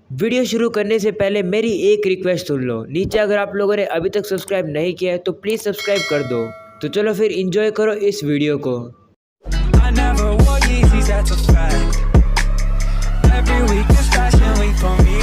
Video शुरू करने से पहले मेरी एक रिक्वेस्ट सुन लो। नीचे अगर आप लोगों ने अभी तक सब्सक्राइब नहीं किया है तो प्लीज़ सब्सक्राइब कर दो। तो चलो फिर एंजॉय करो इस वीडियो को। I never wore Yeezys, that's a fact. Every week is fashion week for me.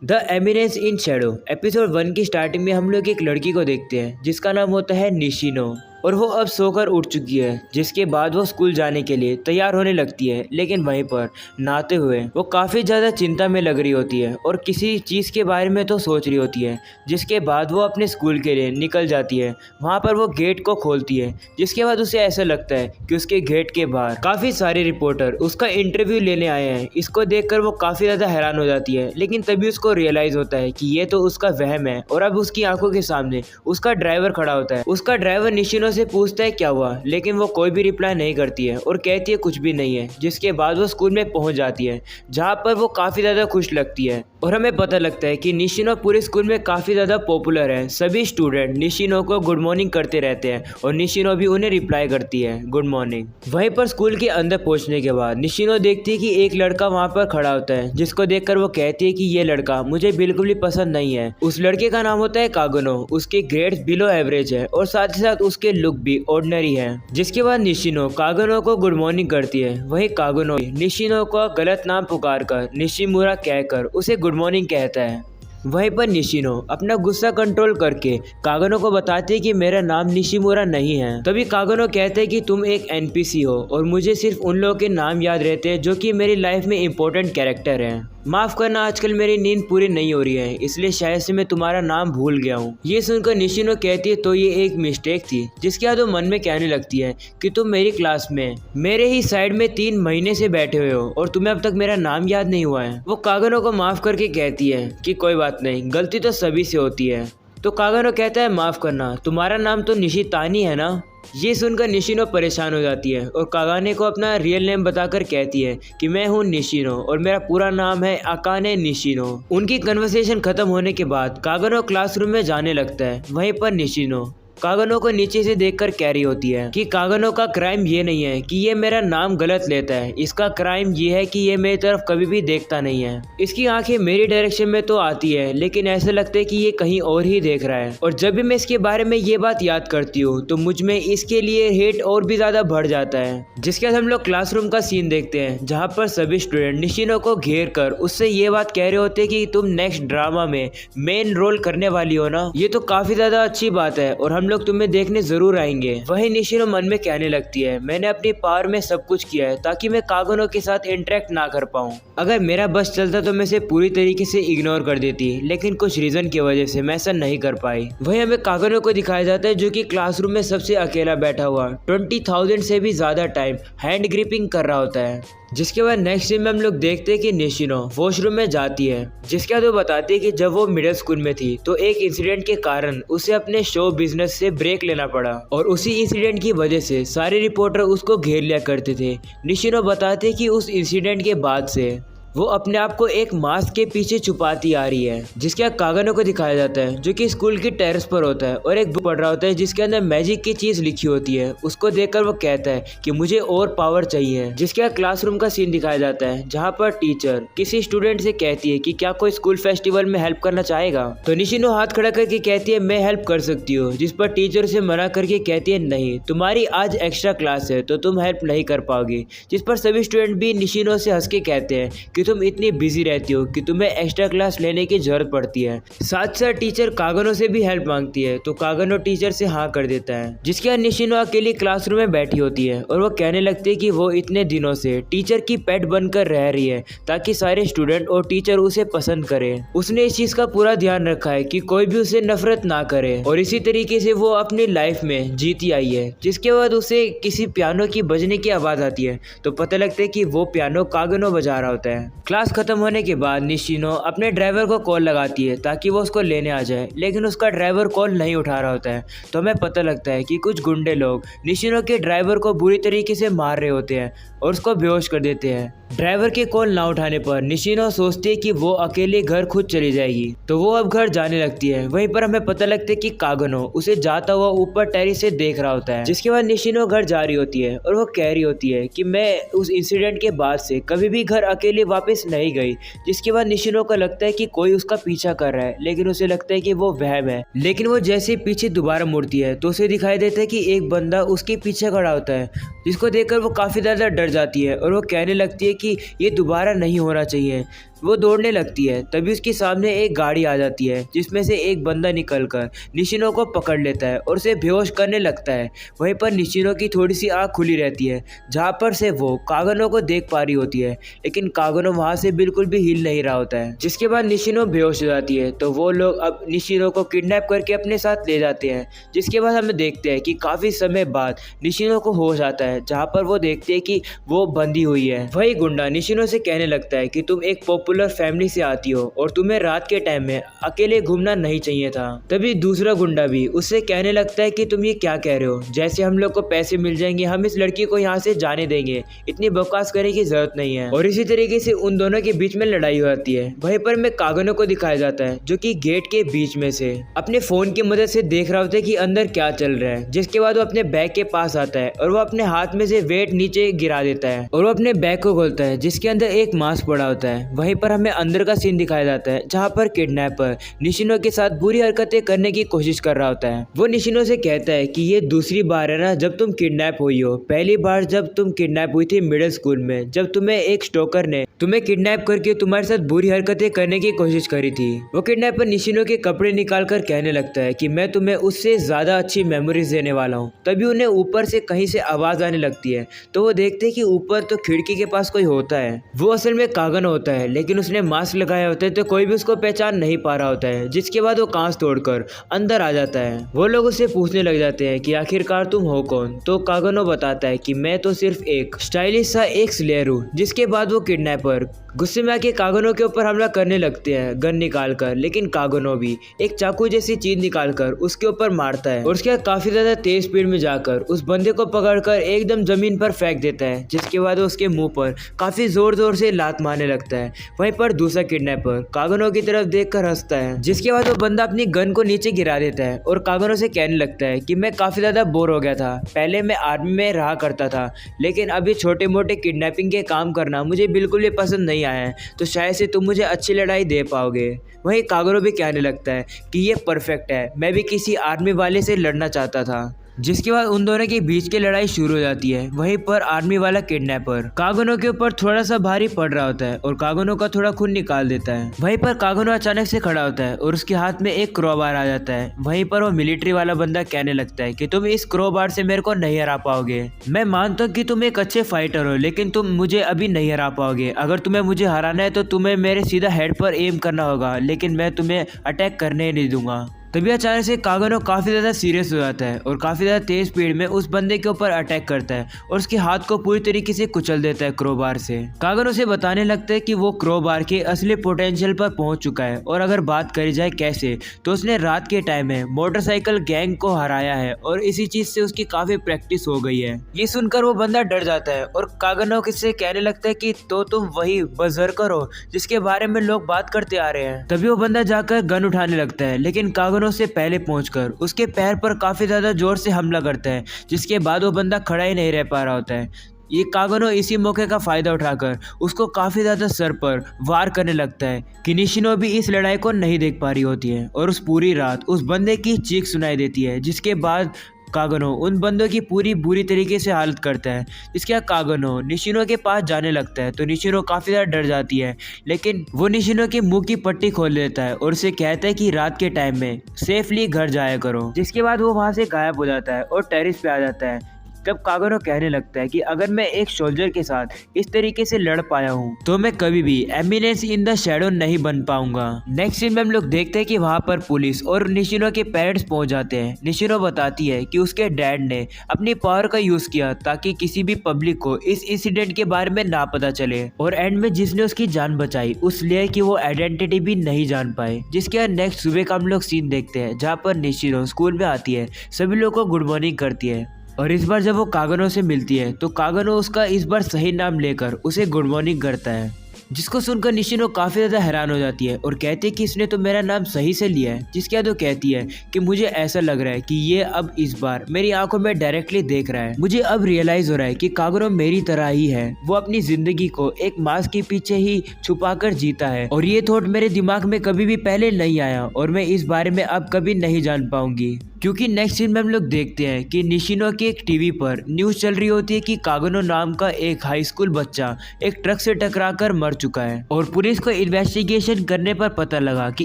The eminence in Shadow episode 1 की स्टार्टिंग में हम लोग एक लड़की को देखते हैं जिसका नाम होता है निशिनो, और वो अब सोकर उठ चुकी है। जिसके बाद वो स्कूल जाने के लिए तैयार होने लगती है, लेकिन वहीं पर नहाते हुए वो काफ़ी ज़्यादा चिंता में लग रही होती है और किसी चीज़ के बारे में तो सोच रही होती है। जिसके बाद वो अपने स्कूल के लिए निकल जाती है। वहाँ पर वो गेट को खोलती है, जिसके बाद उसे ऐसा लगता है कि उसके गेट के बाहर काफ़ी सारे रिपोर्टर उसका इंटरव्यू लेने आए हैं। इसको देखकर वो काफ़ी ज़्यादा हैरान हो जाती है, लेकिन तभी उसको रियलाइज़ होता है कि ये तो उसका वहम है। और अब उसकी आंखों के सामने उसका ड्राइवर खड़ा होता है। उसका ड्राइवर निशिनो से पूछता है क्या हुआ, लेकिन वो कोई भी रिप्लाई नहीं करती है और कहती है कुछ भी नहीं है। जिसके बाद वो स्कूल में पहुंच जाती है, जहां पर वो काफ़ी ज़्यादा खुश लगती है। और हमें पता लगता है कि निशिनो पूरे स्कूल में काफ़ी ज़्यादा पॉपुलर है। सभी स्टूडेंट निशिनो को गुड मॉर्निंग करते रहते हैं और निशिनो भी उन्हें रिप्लाई करती है गुड मॉर्निंग। वहीं पर स्कूल के अंदर पहुंचने के बाद निशिनो देखती है कि एक लड़का वहां पर खड़ा होता है, जिसको देखकर वो कहती है कि ये लड़का मुझे बिल्कुल भी पसंद नहीं है। उस लड़के का नाम होता है कागनो। उसके ग्रेड्स बिलो एवरेज है और साथ ही साथ उसके लुक भी ऑर्डिनरी है। जिसके बाद निशिनो कागनो को गुड मॉर्निंग करती है। वहीं कागनो निशिनो को गलत नाम पुकार कर निशिमुरा कहकर उसे गुड मॉर्निंग कहता है। वहीं पर निशिनो अपना गुस्सा कंट्रोल करके कागनो को बताते हैं कि मेरा नाम निशिमुरा नहीं है। तभी कागनो कहते हैं कि तुम एक एनपीसी हो और मुझे सिर्फ उन लोगों के नाम याद रहते हैं जो कि मेरी लाइफ में इंपॉर्टेंट कैरेक्टर हैं। माफ़ करना, आजकल मेरी नींद पूरी नहीं हो रही है, इसलिए शायद से मैं तुम्हारा नाम भूल गया हूँ। ये सुनकर निशिनो कहती है तो ये एक मिस्टेक थी। जिसके बाद वो मन में कहने लगती है कि तुम मेरी क्लास में मेरे ही साइड में 3 महीने से बैठे हुए हो और तुम्हें अब तक मेरा नाम याद नहीं हुआ है। वो कागनो को माफ़ करके कहती है कि कोई बात नहीं, गलती तो सभी से होती है। तो कागनो कहता है माफ़ करना, तुम्हारा नाम तो निशितानी है ना। ये सुनकर निशिनो परेशान हो जाती है और कागाने को अपना रियल नेम बताकर कहती है कि मैं हूँ निशिनो और मेरा पूरा नाम है अकाने निशिनो। उनकी कन्वर्सेशन खत्म होने के बाद कागनो क्लासरूम में जाने लगता है। वहीं पर निशिनो कागनो को नीचे से देखकर कह रही होती है कि कागनो का क्राइम ये नहीं है कि ये मेरा नाम गलत लेता है, इसका क्राइम ये है कि ये मेरी तरफ कभी भी देखता नहीं है। इसकी आंखें मेरी डायरेक्शन में तो आती है, लेकिन ऐसा लगता है कि ये कहीं और ही देख रहा है। और जब भी मैं इसके बारे में ये बात याद करती हूँ तो मुझ में इसके लिए हेट और भी ज्यादा बढ़ जाता है। जिसके बाद हम लोग क्लासरूम का सीन देखते हैं, जहाँ पर सभी स्टूडेंट निशिनो को घेर कर उससे ये बात कह रहे होते हैं कि तुम नेक्स्ट ड्रामा में मेन रोल करने वाली हो ना। ये तो काफी ज्यादा अच्छी बात है और हम लोग तुम्हें देखने जरूर आएंगे। वहीं निशिनो मन में कहने लगती है मैंने अपनी पावर में सब कुछ किया है ताकि मैं कागनो के साथ इंटरेक्ट ना कर पाऊँ। अगर मेरा बस चलता तो मैं इसे पूरी तरीके से इग्नोर कर देती, लेकिन कुछ रीजन की वजह से मैं ऐसा नहीं कर पाई। वहीं हमें कागनो को दिखाया जाता है जो कि क्लासरूम में सबसे अकेला बैठा हुआ 20,000 से भी ज्यादा टाइम हैंड ग्रिपिंग कर रहा होता है। जिसके बाद नेक्स्ट सीन में हम लोग देखते हैं कि निशिनो वॉशरूम में जाती है। जिसके बाद वो बताती है कि जब वो मिडिल स्कूल में थी तो एक इंसिडेंट के कारण उसे अपने शो बिजनेस से ब्रेक लेना पड़ा और उसी इंसिडेंट की वजह से सारे रिपोर्टर उसको घेर लिया करते थे। निशिनो बताते हैं कि उस इंसिडेंट के बाद से वो अपने आप को एक मास्क के पीछे छुपाती आ रही है। जिसके बाद कागनो को दिखाया जाता है जो कि स्कूल की टेरेस पर होता है और एक बुक पढ़ रहा होता है जिसके अंदर मैजिक की चीज लिखी होती है। उसको देखकर वो कहता है कि मुझे और पावर चाहिए। जिसके बाद क्लासरूम का सीन दिखाया जाता है जहाँ पर टीचर किसी स्टूडेंट से कहती है कि क्या कोई स्कूल फेस्टिवल में हेल्प करना चाहेगा। तो निशिनो हाथ खड़ा करके कहती है मैं हेल्प कर सकती हूँ। जिस पर टीचर से मना करके कहती है नहीं, तुम्हारी आज एक्स्ट्रा क्लास है तो तुम हेल्प नहीं कर पाओगी। जिस पर सभी स्टूडेंट भी निशिनो से हंस के कहते हैं कि तुम इतनी बिजी रहती हो कि तुम्हें एक्स्ट्रा क्लास लेने की जरूरत पड़ती है। साथ साथ टीचर कागनो से भी हेल्प मांगती है तो कागनो टीचर से हाँ कर देता है। जिसके बाद निशिनो अकेली क्लासरूम में बैठी होती है और वो कहने लगती है कि वो इतने दिनों से टीचर की पेट बनकर रह रही है ताकि सारे स्टूडेंट और टीचर उसे पसंद करे। उसने इस चीज का पूरा ध्यान रखा है कि कोई भी उसे नफरत ना करे और इसी तरीके से वो अपनी लाइफ में जीती आई है। जिसके बाद उसे किसी पियानो की बजने की आवाज आती है तो पता लगता है कि वो पियानो कागनो बजा रहा होता है। क्लास खत्म होने के बाद निशिनो अपने ड्राइवर को कॉल लगाती है ताकि वो उसको लेने आ जाए, लेकिन उसका ड्राइवर कॉल नहीं उठा रहा होता है। तो हमें पता लगता है कि कुछ गुंडे लोग निशिनो के ड्राइवर को बुरी तरीके से मार रहे होते हैं और उसको बेहोश कर देते हैं। ड्राइवर के कॉल ना उठाने पर निशिनो सोचती है कि वो अकेले घर खुद चली जाएगी, तो वो अब घर जाने लगती है। वहीं पर हमें पता लगता है कि कागनो उसे जाता हुआ ऊपर टेरिस से देख रहा होता है। जिसके बाद निशिनो घर जा रही होती है और वो कह रही होती है कि मैं उस इंसिडेंट के बाद से कभी भी घर अकेले वापस नहीं गई। जिसके बाद निशिनो को लगता है कि कोई उसका पीछा कर रहा है, लेकिन उसे लगता है कि वो वहम है। लेकिन वो जैसे पीछे दोबारा मुड़ती है तो उसे दिखाई देता है कि एक बंदा उसके पीछे खड़ा होता है, जिसको देखकर वो काफी ज्यादा डर जाती है और वो कहने लगती है कि ये दोबारा नहीं होना चाहिए। वो दौड़ने लगती है, तभी उसके सामने एक गाड़ी आ जाती है जिसमें से एक बंदा निकलकर निशिनो को पकड़ लेता है और उसे बेहोश करने लगता है। वहीं पर निशिनो की थोड़ी सी आंख खुली रहती है, जहां पर से वो कागनो को देख पा रही होती है, लेकिन कागनो वहां से बिल्कुल भी हिल नहीं रहा होता है। जिसके बाद निशिनो बेहोश हो जाती है, तो वो लोग अब निशिनो को किडनैप करके अपने साथ ले जाते हैं। जिसके बाद हमें देखते हैं कि काफी समय बाद निशिनो को होश आता है, जहाँ पर वो देखते हैं कि वो बंधी हुई है। वही गुंडा निशिनो से कहने लगता है कि तुम एक पॉपुलर फैमिली से आती हो और तुम्हें रात के टाइम में अकेले घूमना नहीं चाहिए था। तभी दूसरा गुंडा भी उससे कहने लगता है कि तुम ये क्या कह रहे हो, जैसे हम लोग को पैसे मिल जाएंगे हम इस लड़की को यहाँ से जाने देंगे, इतनी बकवास करने की जरूरत नहीं है। और इसी तरीके से उन दोनों के बीच में लड़ाई हो जाती है। वहीं पर में कागनो को दिखाया जाता है जो कि गेट के बीच में से अपने फोन की मदद से देख रहा होता है कि अंदर क्या चल रहा है। जिसके बाद वो अपने बैग के पास आता है और वो अपने हाथ में से वेट नीचे गिरा देता है और वो अपने बैग को खोलता है, जिसके अंदर एक मास्क पड़ा होता है। वहीं पर हमें अंदर का सीन दिखाया जाता है जहां पर किडनैपर निशिनो के साथ बुरी हरकतें करने की कोशिश कर रहा होता है। वो निशिनो से कहता है कि ये दूसरी बार है ना जब तुम किडनैप हुई हो। पहली बार जब तुम किडनैप हुई थी मिडिल स्कूल में, जब तुम्हें एक स्टोकर ने तुम्हें किडनैप करके तुम्हारे साथ बुरी हरकतें करने की कोशिश करी थी। वो किडनैपर निशिनो के कपड़े निकाल कर कहने लगता है कि मैं तुम्हें उससे ज्यादा अच्छी मेमोरीज देने वाला हूँ। तभी उन्हें ऊपर से कहीं से आवाज आने लगती है, तो वो देखते हैं कि ऊपर तो खिड़की के पास कोई होता है। वो असल में कागन होता है, लेकिन उसने मास्क लगाया होता है तो कोई भी उसको पहचान नहीं पा रहा होता है। जिसके बाद वो कांच तोड़कर अंदर आ जाता है। वो लोग उससे पूछने लग जाते हैं कि आखिरकार तुम हो कौन। तो कागनो बताता है कि मैं तो सिर्फ एक स्टाइलिश सा एक स्लेयर हूँ। जिसके बाद वो किडनैपर गुस्से में आके कागनो के ऊपर हमला करने लगते हैं गन निकाल कर, लेकिन कागनो भी एक चाकू जैसी चीज निकाल कर उसके ऊपर मारता है और उसके बाद काफी ज्यादा तेज स्पीड में जाकर उस बंदे को पकड़कर एकदम जमीन पर फेंक देता है। जिसके बाद वो उसके मुंह पर काफी जोर जोर से लात मारने लगता है। वहीं पर दूसरा किडनैपर कागनो की तरफ देखकर हंसता है। जिसके बाद वो बंदा अपनी गन को नीचे गिरा देता है और कागनो से कहने लगता है कि मैं काफी ज्यादा बोर हो गया था। पहले मैं आर्मी में रहा करता था, लेकिन अभी छोटे मोटे किडनैपिंग के काम करना मुझे बिल्कुल भी पसंद नहीं आया है, तो शायद से तुम मुझे अच्छी लड़ाई दे पाओगे। वहीं कागनो भी कहने लगता है कि ये परफेक्ट है, मैं भी किसी आर्मी वाले से लड़ना चाहता था। जिसके बाद उन दोनों के बीच की लड़ाई शुरू हो जाती है। वहीं पर आर्मी वाला किडनैपर कागनो के ऊपर थोड़ा सा भारी पड़ रहा होता है और कागनो का थोड़ा खून निकाल देता है। वहीं पर कागनो अचानक से खड़ा होता है और उसके हाथ में एक क्रोबार आ जाता है। वहीं पर वो मिलिट्री वाला बंदा कहने लगता है कि तुम इस क्रोबार से मेरे को नहीं हरा पाओगे। मैं मानता हूँ कि तुम एक अच्छे फाइटर हो, लेकिन तुम मुझे अभी नहीं हरा पाओगे। अगर तुम्हें मुझे हराना है तो तुम्हें मेरे सीधा हेड पर एम करना होगा, लेकिन मैं तुम्हें अटैक करने ही नहीं दूंगा। तभी अचानक से कागनो काफी ज्यादा सीरियस हो जाता है और काफी ज्यादा तेज स्पीड में उस बंदे के ऊपर अटैक करता है और उसके हाथ को पूरी तरीके से कुचल देता है क्रोबार से। कागनो से बताने लगता है कि वो क्रोबार के असली पोटेंशियल पर पहुंच चुका है और अगर बात करी जाए कैसे, तो उसने रात के टाइम में मोटरसाइकिल गैंग को हराया है और इसी चीज से उसकी काफी प्रैक्टिस हो गई है। ये सुनकर वो बंदा डर जाता है और कागनो से कहने लगता है कि तो तुम वही बर्जर्कर हो जिसके बारे में लोग बात करते आ रहे हैं। तभी वो बंदा जाकर गन उठाने लगता है, लेकिन कागनो से पहले पहुंचकर उसके पैर पर काफी ज्यादा जोर से हमला करता है। जिसके बाद वो बंदा खड़ा ही नहीं रह पा रहा होता है। ये कागनो इसी मौके का फायदा उठाकर उसको काफी ज्यादा सर पर वार करने लगता है कि निशिनो भी इस लड़ाई को नहीं देख पा रही होती है और उस पूरी रात उस बंदे की चीख सुनाई देती है। जिसके बाद कागनो उन बंदों की पूरी बुरी तरीके से हालत करता है। इसके बाद कागनो निशिनो के पास जाने लगता है तो निशिनो काफी ज्यादा डर जाती है, लेकिन वो निशिनो के मुंह की पट्टी खोल देता है और उसे कहता है कि रात के टाइम में सेफली घर जाया करो। जिसके बाद वो वहां से गायब हो जाता है और टेरिस पे आ जाता है। तब कागनो कहने लगता है कि अगर मैं एक सोल्जर के साथ इस तरीके से लड़ पाया हूँ तो मैं कभी भी एमिनेंस इन द शैडो नहीं बन पाऊंगा। नेक्स्ट सीन में हम लोग देखते हैं कि वहाँ पर पुलिस और निशिनो के पेरेंट्स पहुंच जाते हैं। निशिनो बताती है कि उसके डैड ने अपनी पावर का यूज किया ताकि किसी भी पब्लिक को इस इंसिडेंट के बारे में ना पता चले और एंड में जिसने उसकी जान बचाई उस लेयर की वो आइडेंटिटी भी नहीं जान पाए। जिसके बाद नेक्स्ट सुबह का हम लोग सीन देखते हैं जहाँ पर निशिनो स्कूल में आती है, सभी लोगों को गुड मॉर्निंग करती है। और इस बार जब वो कागनो से मिलती है तो कागनो उसका इस बार सही नाम लेकर उसे गुड मॉर्निंग करता है, जिसको सुनकर निशिनो काफी ज्यादा हैरान हो जाती है और कहती है कि इसने तो मेरा नाम सही से लिया है। जिसके बाद वो कहती है कि मुझे ऐसा लग रहा है कि ये अब इस बार मेरी आंखों में डायरेक्टली देख रहा है। मुझे अब रियलाइज हो रहा है कि कागनो मेरी तरह ही है, वो अपनी जिंदगी को एक मास्क के पीछे ही छुपाकर जीता है और ये थॉट मेरे दिमाग में कभी भी पहले नहीं आया और मैं इस बारे में अब कभी नहीं जान पाऊंगी। क्योंकि नेक्स्ट सीन में हम लोग देखते हैं कि निशिनो की एक टीवी पर न्यूज चल रही होती है कि कागनो नाम का एक हाई स्कूल बच्चा एक ट्रक से टकराकर मर चुका है और पुलिस को इन्वेस्टिगेशन करने पर पता लगा कि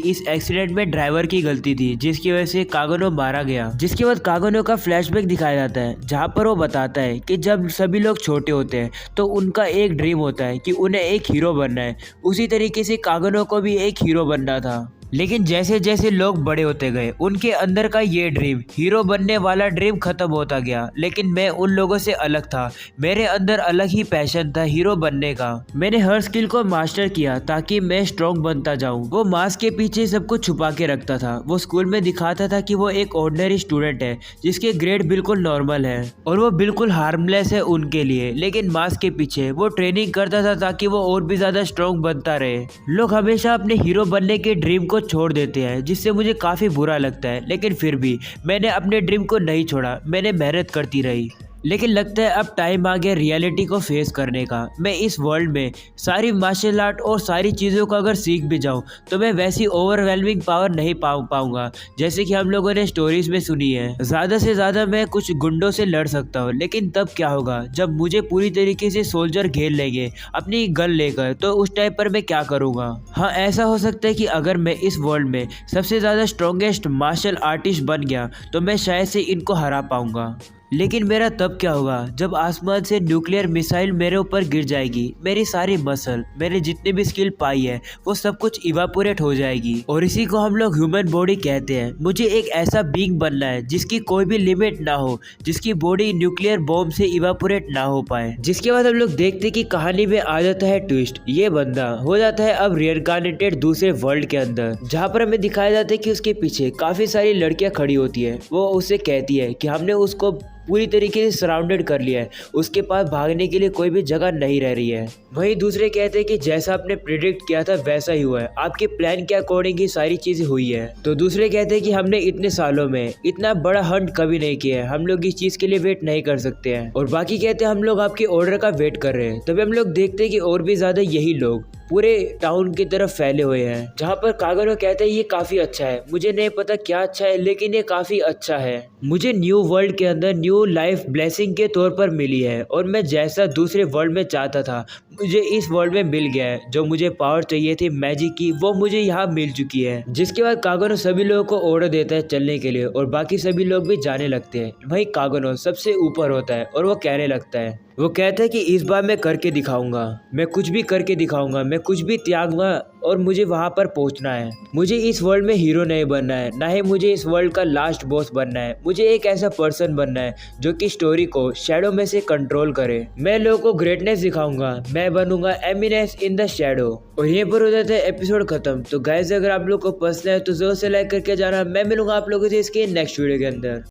इस एक्सीडेंट में ड्राइवर की गलती थी, जिसकी वजह से कागनो मारा गया। जिसके बाद कागनो का फ्लैशबैक दिखाया जाता है, जहाँ पर वो बताता है कि जब सभी लोग छोटे होते हैं तो उनका एक ड्रीम होता है कि उन्हें एक हीरो बनना है। उसी तरीके से कागनो को भी एक हीरो बनना था, लेकिन जैसे जैसे लोग बड़े होते गए उनके अंदर का ये ड्रीम, हीरो बनने वाला ड्रीम खत्म होता गया। लेकिन मैं उन लोगों से अलग था, मेरे अंदर अलग ही पैशन था हीरो बनने का। मैंने हर स्किल को मास्टर किया ताकि मैं स्ट्रॉन्ग बनता जाऊं। वो मास्क के पीछे सब कुछ छुपा के रखता था। वो स्कूल में दिखाता था कि वो एक ऑर्डिनरी स्टूडेंट है जिसके ग्रेड बिल्कुल नॉर्मल है और वो बिल्कुल हार्मलेस है उनके लिए, लेकिन मास्क के पीछे वो ट्रेनिंग करता था ताकि वो और भी ज्यादा स्ट्रॉन्ग बनता रहे। लोग हमेशा अपने हीरो बनने के ड्रीम को छोड़ देते हैं, जिससे मुझे काफी बुरा लगता है, लेकिन फिर भी मैंने अपने ड्रीम को नहीं छोड़ा, मैंने मेहनत करती रही। लेकिन लगता है अब टाइम आ गया रियलिटी को फेस करने का। मैं इस वर्ल्ड में सारी मार्शल आर्ट और सारी चीज़ों को अगर सीख भी जाऊं तो मैं वैसी ओवरवेलमिंग पावर नहीं पाऊंगा जैसे कि हम लोगों ने स्टोरीज में सुनी है। ज़्यादा से ज़्यादा मैं कुछ गुंडों से लड़ सकता हूँ, लेकिन तब क्या होगा जब मुझे पूरी तरीके से सोल्जर घेर लेंगे अपनी गन लेकर, तो उस टाइम पर मैं क्या करूँगा। हाँ, ऐसा हो सकता है कि अगर मैं इस वर्ल्ड में सबसे ज़्यादा स्ट्रॉन्गेस्ट मार्शल आर्टिस्ट बन गया तो मैं शायद से इनको हरा पाऊंगा। लेकिन मेरा तब क्या होगा जब आसमान से न्यूक्लियर मिसाइल मेरे ऊपर गिर जाएगी, मेरी सारी मसल, मैंने जितनी भी स्किल पाई है वो सब कुछ इवापोरेट हो जाएगी। और इसी को हम लोग ह्यूमन बॉडी कहते हैं। मुझे एक ऐसा बीइंग बनना है जिसकी कोई भी लिमिट ना हो, जिसकी बॉडी न्यूक्लियर बॉम्ब से इवापोरेट ना हो पाए। जिसके बाद हम लोग देखते हैं कि कहानी में आ जाता है ट्विस्ट। ये बंदा हो जाता है अब रिइनकार्नेटेड दूसरे वर्ल्ड के अंदर, जहाँ पर हमें दिखाया जाता है कि उसके पीछे काफी सारी लड़कियां खड़ी होती है। वो उससे कहती है कि हमने उसको पूरी तरीके से सराउंडेड कर लिया है, उसके पास भागने के लिए कोई भी जगह नहीं रह रही है। वहीं दूसरे कहते हैं कि जैसा आपने प्रिडिक्ट किया था वैसा ही हुआ है, आपके प्लान के अकॉर्डिंग ही सारी चीजें हुई है। तो दूसरे कहते हैं कि हमने इतने सालों में इतना बड़ा हंट कभी नहीं किया है, हम लोग इस चीज के लिए वेट नहीं कर सकते हैं। और बाकी कहते हैं हम लोग आपके ऑर्डर का वेट कर रहे हैं। तभी हम लोग देखते हैं कि और भी ज्यादा यही लोग पूरे टाउन की तरफ फैले हुए हैं, जहाँ पर कागनो कहते हैं ये काफी अच्छा है, मुझे नहीं पता क्या अच्छा है लेकिन ये काफी अच्छा है। मुझे न्यू वर्ल्ड के अंदर न्यू लाइफ ब्लेसिंग के तौर पर मिली है और मैं जैसा दूसरे वर्ल्ड में चाहता था मुझे इस वर्ल्ड में मिल गया है। जो मुझे पावर चाहिए थी मैजिक की, वो मुझे यहाँ मिल चुकी है। जिसके बाद कागनो सभी लोगों को ऑर्डर देता है चलने के लिए और बाकी सभी लोग भी जाने लगते हैं। वहीं कागनो सबसे ऊपर होता है और वो कहने लगता है, वो कहता है कि इस बार मैं करके दिखाऊंगा, मैं कुछ भी करके दिखाऊंगा, मैं कुछ भी त्यागूंगा और मुझे वहां पर पहुंचना है। मुझे इस वर्ल्ड में हीरो नहीं बनना है, ना ही मुझे इस वर्ल्ड का लास्ट बॉस बनना है। मुझे एक ऐसा पर्सन बनना है जो कि स्टोरी को शैडो में से कंट्रोल करे। मैं लोगों को ग्रेटनेस दिखाऊंगा, मैं बनूंगा एमिनेंस इन द शैडो। और यहीं पर हो जाता है एपिसोड खत्म। तो गाइस अगर आप लोग को पसंद है तो जोर से लाइक करके जाना। मैं मिलूंगा आप लोगों से इसके नेक्स्ट वीडियो के अंदर।